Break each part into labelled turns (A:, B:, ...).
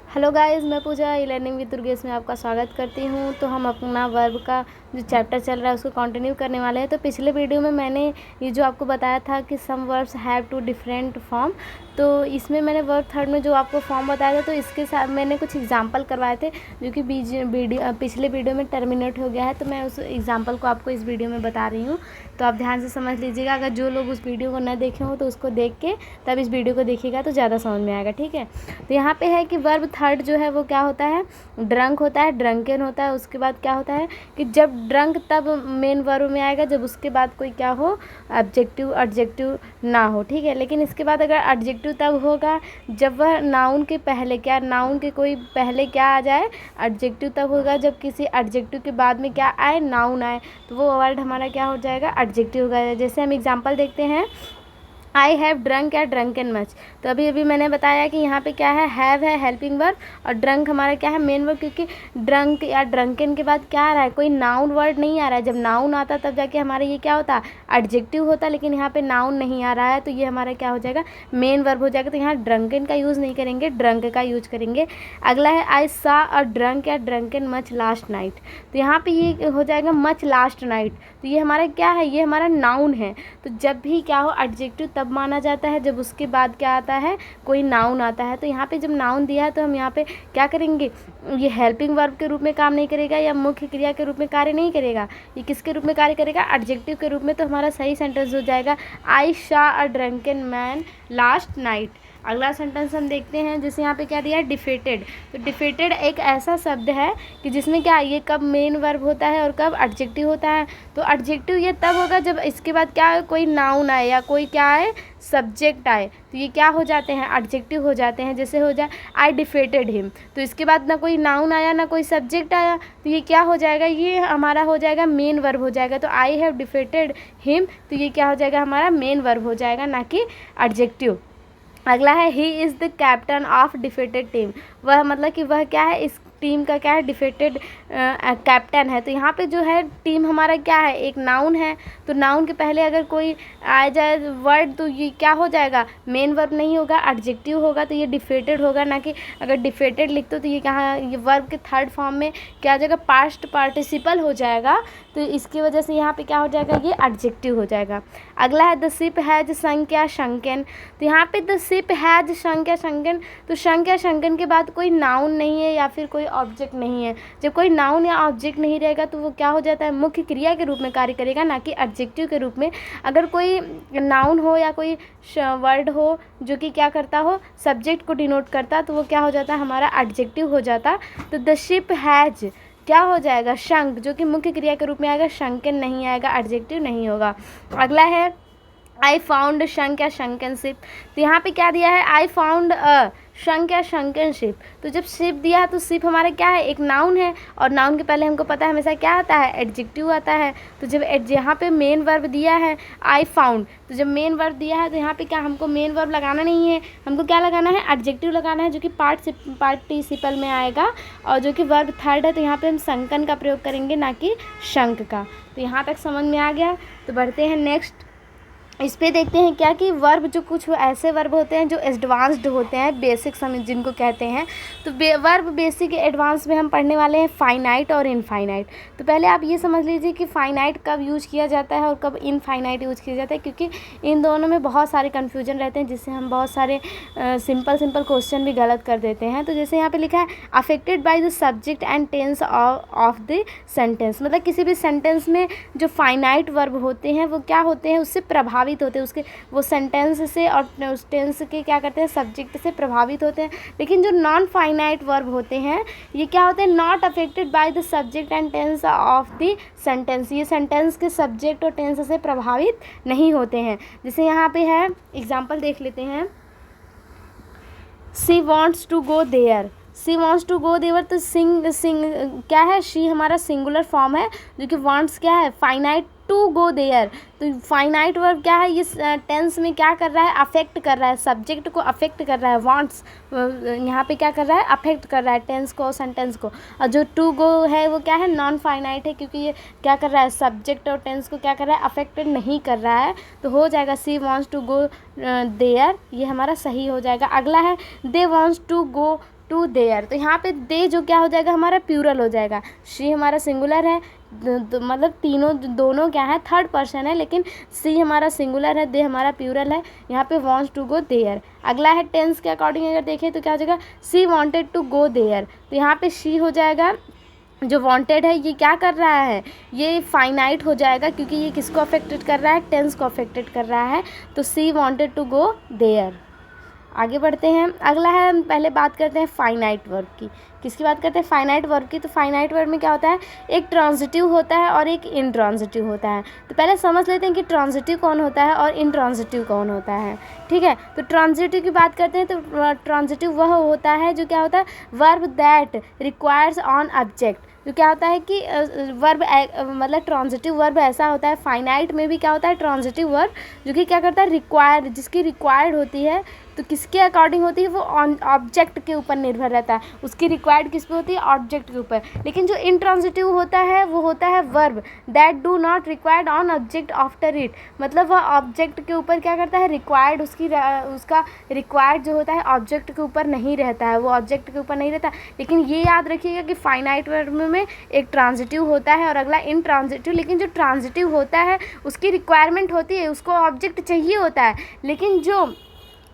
A: Hello guys, मैं पूजा e learning with Durgesh में आपका स्वागत करती हूँ। तो हम अपना वर्ब का जो चैप्टर चल रहा है उसको कंटिन्यू करने वाले हैं। तो पिछले वीडियो में मैंने ये जो आपको बताया था कि some verbs have two different form, तो इसमें मैंने वर्ब थर्ड में जो आपको फॉर्म बताया था तो इसके साथ मैंने कुछ एग्जांपल करवाए थे जो कि पिछले वीडियो में टर्मिनेट हो गया है। तो मैं उस एग्जांपल को आपको इस वीडियो में बता रही हूँ, तो आप ध्यान से समझ लीजिएगा। अगर जो लोग उस वीडियो को न देखे हो तो उसको देख के तब इस वीडियो को देखिएगा तो ज़्यादा समझ में आएगा, ठीक है। तो यहाँ पे है कि वर्ब थर्ड जो है वो क्या होता है, ड्रंक होता है, ड्रंकन होता है। उसके बाद क्या होता है कि जब ड्रंक तब मेन वर्ब में आएगा जब उसके बाद कोई क्या हो, एडजेक्टिव ना हो, ठीक है। लेकिन इसके बाद अगर एडजेक्टिव तब होगा जब वह नाउन के पहले नाउन के कोई पहले क्या आ जाए, एडजेक्टिव तब होगा जब किसी एडजेक्टिव के बाद में क्या आए, नाउन आए, तो वो वर्ड हमारा क्या हो जाएगा, एडजेक्टिव होगा। जैसे हम एग्जांपल देखते हैं, आई हैव ड्रंक या ड्रंकन मच। तो अभी मैंने बताया कि यहाँ पे क्या है, हैव है हेल्पिंग वर्ब और ड्रंक हमारा क्या है, मेन वर्ब, क्योंकि ड्रंक या ड्रंकन के बाद क्या आ रहा है, कोई नाउन वर्ड नहीं आ रहा है। जब नाउन आता तब जाके हमारा ये क्या होता, एडजेक्टिव होता, लेकिन यहाँ पे नाउन नहीं आ रहा है तो ये हमारा क्या हो जाएगा, मेन वर्ब हो जाएगा। तो यहाँ ड्रंकन का यूज़ नहीं करेंगे, ड्रंक का यूज करेंगे। अगला है आई सा अ ड्रंक या ड्रंकन मच लास्ट नाइट। तो यहाँ पे ये हो जाएगा मच लास्ट नाइट। तो ये हमारा क्या है, ये हमारा नाउन है। तो जब भी क्या हो, एडजेक्टिव तब माना जाता है जब उसके बाद क्या आता है, कोई नाउन आता है। तो यहाँ पे जब नाउन दिया है तो हम यहाँ पे क्या करेंगे, ये हेल्पिंग वर्ब के रूप में काम नहीं करेगा या मुख्य क्रिया के रूप में कार्य नहीं करेगा। ये किसके रूप में कार्य करेगा, एडजेक्टिव के रूप में। तो हमारा सही सेंटेंस हो जाएगा आई शॉ अ ड्रंकन मैन लास्ट नाइट। अगला सेंटेंस हम देखते हैं, जैसे यहाँ पे क्या दिया है, डिफेटेड। तो डिफेटेड एक ऐसा शब्द है कि जिसमें क्या, ये कब मेन वर्ब होता है और कब एडजेक्टिव होता है। तो एडजेक्टिव ये तब होगा जब इसके बाद क्या है, कोई नाउन आए या कोई क्या आए, सब्जेक्ट आए, तो ये क्या हो जाते हैं, एडजेक्टिव हो जाते हैं। जैसे हो जाए आई डिफेटेड हिम, तो इसके बाद ना कोई नाउन आया ना कोई सब्जेक्ट आया, तो ये क्या हो जाएगा, ये हमारा हो जाएगा मेन वर्ब हो जाएगा। तो आई हैव डिफेटेड हिम, तो ये क्या हो जाएगा, हमारा मेन वर्ब हो जाएगा, ना कि एडजेक्टिव। अगला है he is the captain of defeated team. वह मतलब कि वह क्या है, इस टीम का क्या है, डिफेटेड कैप्टन है। तो यहाँ पे जो है टीम हमारा क्या है, एक नाउन है। तो नाउन के पहले अगर कोई आ जाए वर्ड तो ये क्या हो जाएगा, मेन वर्ब नहीं होगा, एडजेक्टिव होगा। तो ये डिफेटेड होगा, ना कि अगर डिफेटेड लिखते हो तो ये कहाँ, ये वर्ब के थर्ड फॉर्म में क्या आ जाएगा, पास्ट पार्टिसिपल हो जाएगा। तो इसकी वजह से यहाँ पे क्या हो जाएगा, ये एडजेक्टिव हो जाएगा। अगला है द शिप हैज संक या शंकन। तो यहाँ पे द शिप हैज संक या शंकन, तो शंक या शंकन के बाद कोई नाउन नहीं है या फिर कोई ऑब्जेक्ट नहीं है। जब कोई नाउन या ऑब्जेक्ट नहीं रहेगा तो वो क्या हो जाता है, मुख्य क्रिया के रूप में कार्य करेगा, ना कि एडजेक्टिव के रूप में। अगर कोई नाउन हो या कोई वर्ड हो जो कि क्या करता हो, सब्जेक्ट को डिनोट करता, तो वो क्या हो जाता है, हमारा एडजेक्टिव हो जाता। तो द शिप हैज क्या हो जाएगा, शंक, जो कि मुख्य क्रिया के रूप में आएगा, शंकन नहीं आएगा, एडजेक्टिव नहीं होगा। अगला है आई फाउंड शंक या शंकन शिप। तो यहाँ पे क्या दिया है, आई फाउंड अ शंक या शंकन शिप। तो जब शिप दिया है तो शिप हमारा क्या है, एक नाउन है, और नाउन के पहले हमको पता है हमेशा क्या आता है, एडजेक्टिव आता है। तो जब यहाँ पे मेन वर्ब दिया है आई फाउंड, तो जब मेन वर्ब दिया है तो यहाँ पे क्या, हमको मेन वर्ब लगाना नहीं है, हमको क्या लगाना है, एडजेक्टिव लगाना है, जो कि पार्टिसिपल में आएगा, और जो कि वर्ब थर्ड है। तो यहाँ पे हम शंकन का प्रयोग करेंगे, ना कि शंक का। तो यहाँ तक समझ में आ गया। तो बढ़ते हैं नेक्स्ट, इस पे देखते हैं क्या कि वर्ब, जो कुछ ऐसे वर्ब होते हैं जो एडवांस्ड होते हैं, बेसिक समझ जिनको कहते हैं। तो वर्ब बेसिक एडवांस में हम पढ़ने वाले हैं फाइनाइट और इनफाइनाइट। तो पहले आप ये समझ लीजिए कि फाइनाइट कब यूज़ किया जाता है और कब इनफाइनाइट यूज़ किया जाता है, क्योंकि इन दोनों में बहुत सारे कन्फ्यूजन रहते हैं, जिससे हम बहुत सारे सिंपल क्वेश्चन भी गलत कर देते हैं। तो जैसे यहाँ पर लिखा है affected by the subject and tense of the sentence, मतलब किसी भी सेंटेंस में जो फाइनाइट वर्ब होते हैं वो क्या होते हैं, उससे प्रभावित होते हैं, उसके वो सेंटेंस से और उस टेंस के क्या करते हैं, सब्जेक्ट से प्रभावित होते हैं। लेकिन जो नॉन फाइनाइट वर्ब होते हैं ये क्या होते हैं, not affected by the subject and tense of the sentence. ये सेंटेंस के सब्जेक्ट और टेंस से प्रभावित नहीं होते हैं। जैसे यहाँ पे है एग्जाम्पल देख लेते हैं, she wants to go there. She wants to go there, तो सिंग क्या है, शी हमारा सिंगुलर फॉर्म है, जो कि वॉन्ट्स क्या है, फाइनाइट टू गो देयर। तो फाइनाइट वर्ब क्या है, ये टेंस में क्या कर रहा है, अफेक्ट कर रहा है, सब्जेक्ट को अफेक्ट कर रहा है। वांट्स यहाँ पे क्या कर रहा है, अफेक्ट कर रहा है टेंस को, सेंटेंस को। और जो टू गो है वो क्या है, नॉन फाइनाइट है, क्योंकि ये क्या कर रहा है, सब्जेक्ट और टेंस को क्या कर रहा है, अफेक्टेड नहीं कर रहा है। तो हो जाएगा she wants to go there, ये हमारा सही हो जाएगा। अगला है they wants to go to there. तो यहाँ पे दे जो क्या हो जाएगा हमारा प्लूरल हो जाएगा, शी हमारा सिंगुलर है, मतलब दोनों क्या है थर्ड पर्सन है, लेकिन सी हमारा सिंगुलर है, दे हमारा प्लूरल है। यहाँ पे वॉन्ट्स टू गो देयर। अगला है टेंस के अकॉर्डिंग अगर देखें तो क्या हो जाएगा, she wanted to go there. तो यहाँ पे शी हो जाएगा, जो वांटेड है ये क्या कर रहा है, ये फाइनाइट हो जाएगा क्योंकि ये किसको अफेक्टेड कर रहा है, टेंस को अफेक्टेड कर रहा है। तो सी वांटेड टू गो देयर। आगे बढ़ते हैं, अगला है, हम पहले बात करते हैं फाइनाइट वर्ब की। किसकी बात करते हैं, फाइनाइट वर्ब की। तो फाइनाइट वर्ब में क्या होता है, एक ट्रांजिटिव होता है और एक इंट्रांजिटिव होता है। तो पहले समझ लेते हैं कि ट्रांजिटिव कौन होता है और इंट्रांजिटिव कौन होता है, ठीक है। तो ट्रांजिटिव की बात करते हैं तो ट्रांजिटिव वह होता है जो क्या होता है, verb that requires on object. तो क्या होता है कि वर्ब मतलब ट्रांजिटिव वर्ब ऐसा होता है, फाइनाइट में भी क्या होता है ट्रांजिटिव वर्ब जो कि क्या करता है, रिक्वायर्ड, जिसकी रिक्वायर्ड होती है तो किसके अकॉर्डिंग होती है, वो ऑब्जेक्ट के ऊपर निर्भर रहता है, उसकी रिक्वायर्ड किस पे होती है, ऑब्जेक्ट के ऊपर। लेकिन जो इंट्रांजिटिव होता है वो होता है verb that do not required on object after it. मतलब वह ऑब्जेक्ट के ऊपर क्या करता है, रिक्वायर्ड, उसका रिक्वायर्ड जो होता है ऑब्जेक्ट के ऊपर नहीं रहता है, वो ऑब्जेक्ट के ऊपर नहीं रहता। लेकिन ये याद रखिएगा कि फाइनाइट वर्ब में एक ट्रांजिटिव होता है और अगला इंट्रांजिटिव। लेकिन जो ट्रांजिटिव होता है उसकी रिक्वायरमेंट होती है, उसको ऑब्जेक्ट चाहिए होता है। लेकिन जो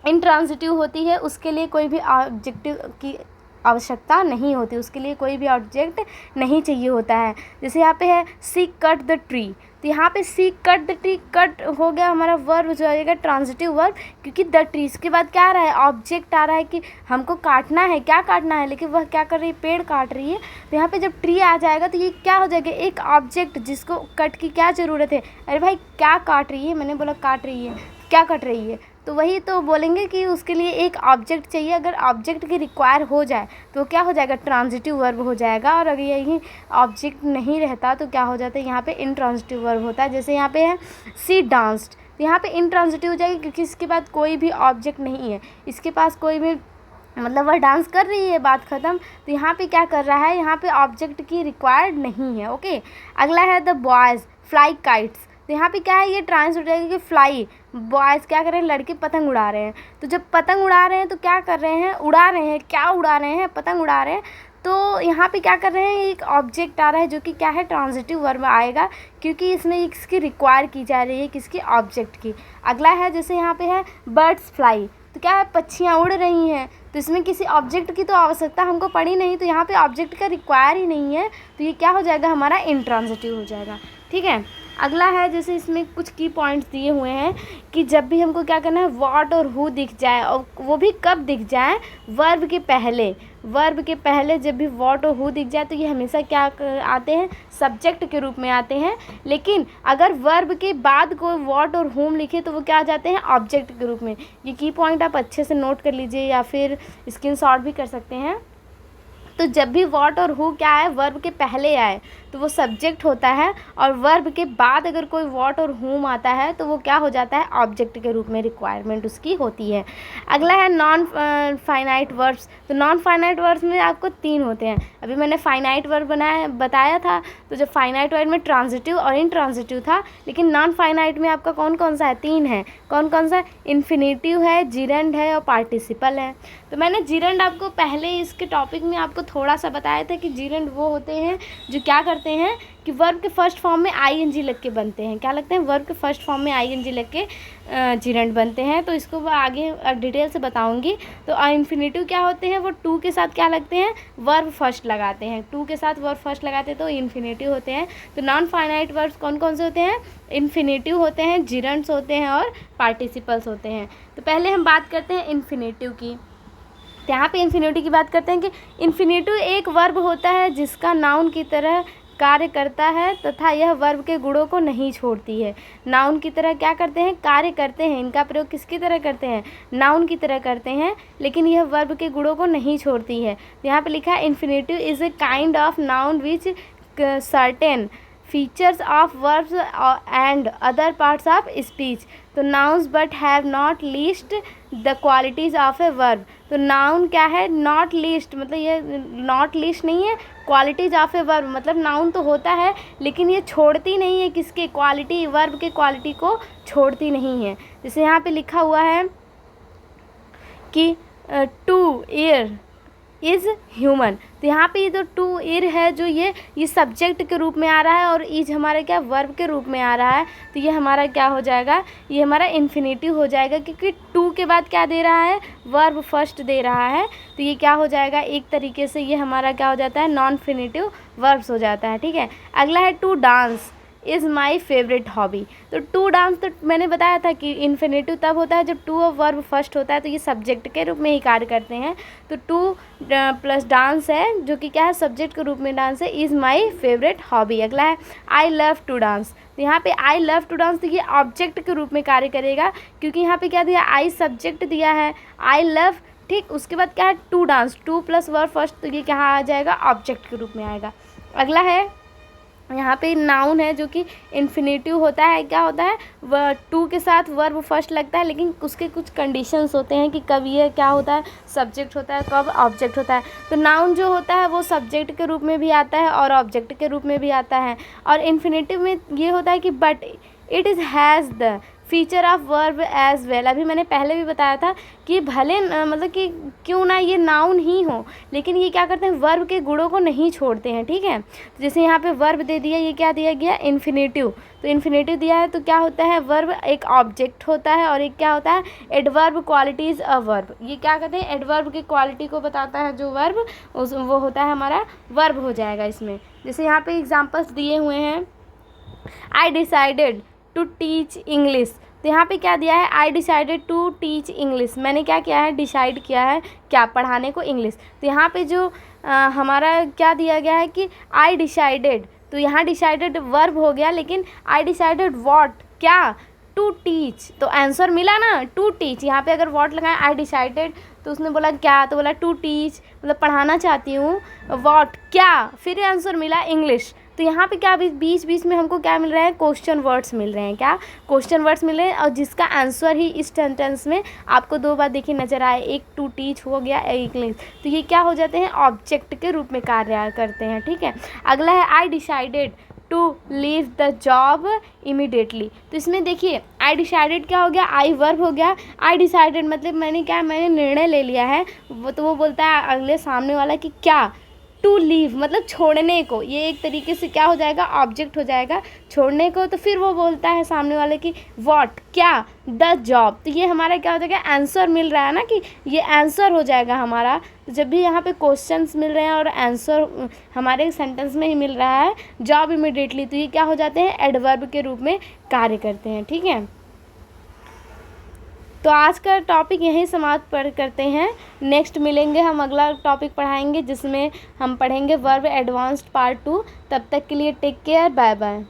A: इंट्रांजिटिव होती है उसके लिए कोई भी ऑब्जेक्टिव की आवश्यकता नहीं होती, उसके लिए कोई भी ऑब्जेक्ट नहीं चाहिए होता है। जैसे यहाँ पे है सी कट द ट्री। तो यहाँ पे सी कट द ट्री, कट हो गया हमारा वर्ब जो आएगा ट्रांजिटिव वर्ब, क्योंकि द ट्री इसके बाद क्या आ रहा है, ऑब्जेक्ट आ रहा है कि हमको काटना है, क्या काटना है, लेकिन वह क्या कर रही है, पेड़ काट रही है। तो यहाँ पे जब ट्री आ जाएगा तो ये क्या हो जाएगा, एक ऑब्जेक्ट जिसको कट की क्या ज़रूरत है। अरे भाई क्या काट रही है, मैंने बोला काट रही है, क्या कट रही है, तो वही तो बोलेंगे कि उसके लिए एक ऑब्जेक्ट चाहिए। अगर ऑब्जेक्ट की रिक्वायर हो जाए तो क्या हो जाएगा, ट्रांजिटिव वर्ब हो जाएगा। और अगर यही ऑब्जेक्ट नहीं रहता तो क्या हो जाता है, यहाँ पे इंट्रांजिटिव वर्ब होता है। जैसे यहाँ पे है सी डांस्ड, तो यहाँ पे इंट्रांजिटिव हो जाएगी क्योंकि इसके बाद कोई भी ऑब्जेक्ट नहीं है, इसके पास कोई भी, मतलब वह डांस कर रही है, बात ख़त्म। तो यहाँ पे क्या कर रहा है, यहाँ पे ऑब्जेक्ट की रिक्वायर्ड नहीं है, ओके। अगला है द बॉयज़ फ्लाई काइट्स। तो यहाँ पे क्या है, ये ट्रांस हो जाएगा कि फ्लाई, बॉयज़ क्या कर रहे हैं, लड़के पतंग उड़ा रहे हैं। तो जब पतंग उड़ा रहे हैं तो क्या कर रहे हैं, उड़ा रहे हैं, क्या उड़ा रहे हैं, पतंग उड़ा रहे हैं। तो यहाँ पे क्या कर रहे हैं, एक ऑब्जेक्ट आ रहा है जो कि क्या है, ट्रांजिटिव वर्ब आएगा क्योंकि इसमें इसकी रिक्वायर की जा रही है, किसकी, ऑब्जेक्ट की। अगला है जैसे यहाँ पे है बर्ड्स फ्लाई। तो क्या है, पक्षियाँ उड़ रही हैं, तो इसमें किसी ऑब्जेक्ट की तो आवश्यकता हमको पड़ी नहीं, तो यहाँ पे ऑब्जेक्ट का रिक्वायर ही नहीं है, तो ये क्या हो जाएगा, हमारा इंट्रांजिटिव हो जाएगा, ठीक है। अगला है जैसे इसमें कुछ की पॉइंट्स दिए हुए हैं कि जब भी हमको क्या करना है, व्हाट और हु दिख जाए, और वो भी कब दिख जाए, वर्ब के पहले। वर्ब के पहले जब भी व्हाट और हु दिख जाए तो ये हमेशा क्या आते हैं, सब्जेक्ट के रूप में आते हैं। लेकिन अगर वर्ब के बाद कोई व्हाट और हुम लिखे तो वो क्या आ जाते हैं, ऑब्जेक्ट के रूप में। ये की पॉइंट आप अच्छे से नोट कर लीजिए या फिर स्क्रीनशॉट भी कर सकते हैं। तो जब भी व्हाट और हु क्या है, वर्ब के पहले आए तो वो सब्जेक्ट होता है, और वर्ब के बाद अगर कोई व्हाट और हुम आता है तो वो क्या हो जाता है, ऑब्जेक्ट के रूप में रिक्वायरमेंट उसकी होती है। अगला है नॉन फाइनाइट वर्ब्स। तो नॉन फाइनाइट वर्ब्स में आपको 3 होते हैं। अभी मैंने फाइनाइट वर्ब बताया था, तो जब फाइनाइट वर्ब में ट्रांजिटिव और इंट्रांजिटिव था, लेकिन नॉन फाइनाइट में आपका कौन कौन सा है, 3 है। कौन कौन सा, इन्फिनेटिव है, जिरंड है और पार्टिसिपल है। तो मैंने जिरंड आपको पहले इसके टॉपिक में आपको थोड़ा सा बताया था कि जिरंड वो होते हैं जो क्या करते हैं कि वर्ब के फर्स्ट फॉर्म में आईएनजी लग के बनते हैं। क्या लगते हैं, वर्ब के फर्स्ट फॉर्म में आईएनजी लग के जिरंड बनते हैं। तो इसको मैं आगे डिटेल से बताऊंगी। तो इन्फिनेटिव क्या होते हैं, वो टू के साथ क्या लगते हैं, वर्ब फर्स्ट लगाते हैं, टू के साथ वर्ब फर्स्ट लगाते हैं तो इन्फिनेटिव होते हैं। तो नॉन फाइनाइट वर्ब्स कौन कौन से होते हैं, इन्फिनेटिव होते हैं, जिरंड्स होते हैं और पार्टिसिपल्स होते हैं। तो पहले हम बात करते हैं इन्फिनेटिव की। तो यहाँ पे इन्फिनेटिव की बात करते हैं कि इन्फिनेटिव एक वर्ब होता है जिसका नाउन की तरह कार्य करता है तथा यह वर्ब के गुणों को नहीं छोड़ती है। नाउन की तरह क्या करते हैं, कार्य करते हैं। इनका प्रयोग किसकी तरह करते हैं, नाउन की तरह करते हैं, लेकिन यह वर्ब के गुणों को नहीं छोड़ती है। तो यहाँ पे लिखा है infinitive is a kind of noun which certain features of verbs and other parts of speech. तो nouns but have not least the qualities of a verb. तो noun क्या है, not least, मतलब ये not least नहीं है, qualities of a verb, मतलब noun तो होता है लेकिन ये छोड़ती नहीं है किसके, क्वालिटी, वर्ब के क्वालिटी को छोड़ती नहीं है। जैसे यहाँ पे लिखा हुआ है कि टू ईयर, इज़ ह्यूमन। तो यहाँ पे ये जो टू इर है जो ये सब्जेक्ट के रूप में आ रहा है और इज हमारा क्या वर्ब के रूप में आ रहा है। तो ये हमारा क्या हो जाएगा, ये हमारा इन्फिनेटिव हो जाएगा, क्योंकि टू के बाद क्या दे रहा है, वर्ब फर्स्ट दे रहा है। तो ये क्या हो जाएगा, एक तरीके से ये हमारा क्या हो जाता है, नॉन फिनिटिव वर्ब्स हो जाता है। ठीक है, अगला है to dance is my favourite hobby. तो टू डांस तो मैंने बताया था कि इन्फिनेटिव तब होता है जब टू और वर्ब फर्स्ट होता है, तो ये सब्जेक्ट के रूप में ही कार्य करते हैं। तो टू प्लस डांस है जो कि क्या है, सब्जेक्ट के रूप में डांस है, इज़ माई फेवरेट हॉबी। अगला है आई लव टू डांस। तो यहाँ पे आई लव टू डांस, तो ये ऑब्जेक्ट के रूप में कार्य करेगा, क्योंकि यहाँ पे क्या दिया, आई सब्जेक्ट दिया है, आई लव, ठीक, उसके बाद क्या है to dance, to plus verb first, तो ये क्या आ जाएगा, ऑब्जेक्ट के रूप में आएगा। अगला है यहाँ पे नाउन है जो कि इन्फिनेटिव होता है, क्या होता है, टू के साथ वर्ब फर्स्ट लगता है, लेकिन उसके कुछ कंडीशंस होते हैं कि कब ये क्या होता है, सब्जेक्ट होता है, कब ऑब्जेक्ट होता है। तो नाउन जो होता है वो सब्जेक्ट के रूप में भी आता है और ऑब्जेक्ट के रूप में भी आता है। और इन्फिनेटिव में ये होता है कि but it is has the feature of verb as well. अभी मैंने पहले भी बताया था कि भले मतलब कि क्यों ना ये नाउन ही हो, लेकिन ये क्या करते हैं, वर्ब के गुणों को नहीं छोड़ते हैं। ठीक है, तो जैसे यहाँ पे वर्ब दे दिया, ये क्या दिया गया, इन्फिनेटिव। तो इन्फिनेटिव दिया है तो क्या होता है, वर्ब एक ऑब्जेक्ट होता है और एक क्या होता है, एडवर्ब क्वालिटीज़ अ वर्ब। ये क्या कहते हैं, एडवर्ब की क्वालिटी को बताता है जो वर्ब, वो होता है हमारा वर्ब हो जाएगा इसमें। जैसे यहाँ पे एग्जाम्पल्स दिए हुए हैं, I decided to teach English. तो यहाँ पे क्या दिया है, I decided to teach English, मैंने क्या किया है, डिसाइड किया है क्या, पढ़ाने को इंग्लिश। तो यहाँ पे जो हमारा क्या दिया गया है कि आई डिसाइडेड, तो यहाँ डिसाइडेड वर्ब हो गया, लेकिन आई डिसाइडेड व्हाट, क्या, टू टीच। तो आंसर मिला ना, टू टीच। यहाँ पे अगर व्हाट लगाए आई डिसाइडेड, तो उसने बोला क्या, तो बोला टू टीच, मतलब पढ़ाना चाहती हूँ, व्हाट क्या, फिर आंसर मिला इंग्लिश। तो यहाँ पे क्या बीच बीच में हमको क्या मिल रहा है, क्वेश्चन वर्ड्स मिल रहे हैं, क्या क्वेश्चन वर्ड्स मिल रहे हैं, और जिसका आंसर ही इस सेंटेंस में आपको दो बार देखिए नजर आए, एक टू टीच हो गया, एक इंग्लिश। तो ये क्या हो जाते हैं, ऑब्जेक्ट के रूप में कार्य करते हैं। ठीक है, अगला है I decided to leave the job immediately. तो इसमें देखिए आई डिसाइडेड क्या हो गया, आई वर्ब हो गया, आई डिसाइडेड मतलब मैंने निर्णय ले लिया है, वो बोलता है अगले सामने वाला कि क्या, टू लीव मतलब छोड़ने को, ये एक तरीके से क्या हो जाएगा, ऑब्जेक्ट हो जाएगा, छोड़ने को। तो फिर वो बोलता है सामने वाले की व्हाट क्या, द जॉब। तो ये हमारा क्या हो जाएगा, आंसर मिल रहा है ना, कि ये आंसर हो जाएगा हमारा। तो जब भी यहाँ पे क्वेश्चंस मिल रहे हैं और आंसर हमारे सेंटेंस में ही मिल रहा है, जॉब इमीडिएटली, तो ये क्या हो जाते हैं, एडवर्ब के रूप में कार्य करते हैं। ठीक है, तो आज का टॉपिक यहीं समाप्त करते हैं। नेक्स्ट मिलेंगे, हम अगला टॉपिक पढ़ाएंगे जिसमें हम पढ़ेंगे वर्ब एडवांस्ड पार्ट 2। तब तक के लिए टेक केयर, बाय बाय।